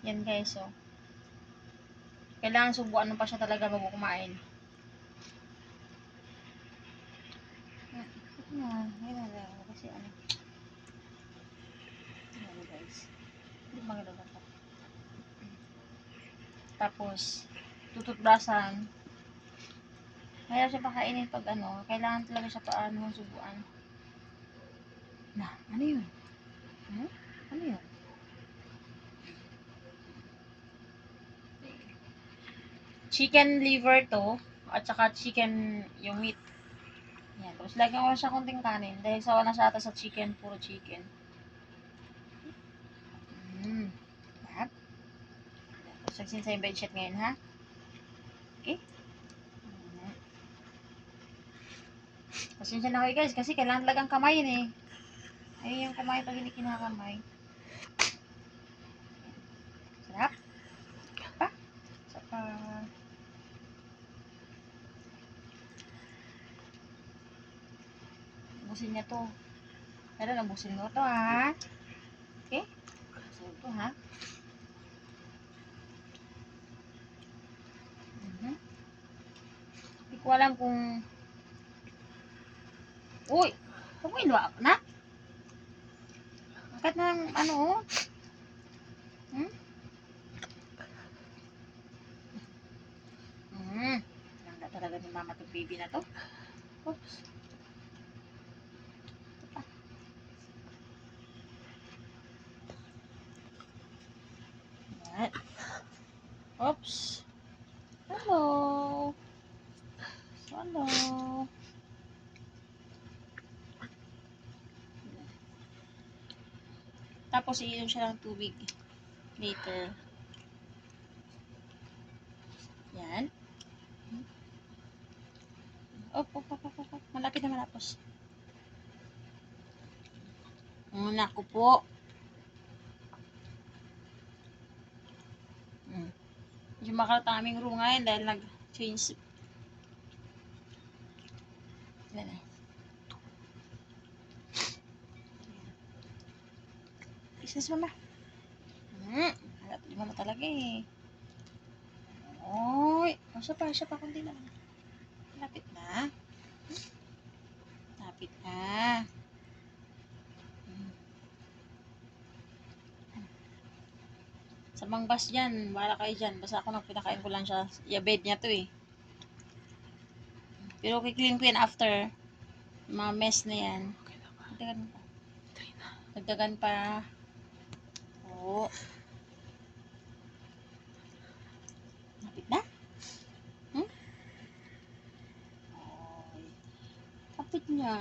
Yan guys, so. Kailangan subuan mo pa siya talaga bago kumain. Kasi ano. Ano guys. Hindi maganda pa. Tapos, tututbrasan. Mahirap siya pakainin pag ano. Kailangan talaga siya paano subuan. Na, ano yun? Ano yun? Chicken liver to. At saka chicken yung meat. Yan. Tapos lagyan ko siya konting kanin. Dahil sawa na siya ata sa chicken. Puro chicken. Lahat. Tapos nagsin sa yung bedsheet ngayon ha. Okay? Pasensya na kayo guys. Kasi kailangan talagang kamayin eh. Ayun yung kamay pag hindi kinakamay. Sarap. Pa. Saka. Ubusin niya to. Pero nabusin mo to ha. Okay? So ito ha. Hindi ko alam kung... Uy! Huwag mo iluwa ako na. Angkat na ng ano oh. Langga talaga ni mama itong baby na to. Oops. Yan. Oops. Hello. Hello. Tapos iinom siya ng tubig. Later. Yan. Op. Malapit na malapos. Naku po. Medyo makataming room ngayon dahil nag-change. Yan eh. Isis mama. Harap di mama talaga eh. Oy. Siya pa. Kundi lang. Lapit na. Lapit na. Sa mangbas dyan, wala kayo dyan. Basta ako pinakain ko lang siya. Bed niya to eh. Pero kikilin ko yan after. Mga mess na yan. Dagdagan pa. Oo. Lapit na? Kapit niya.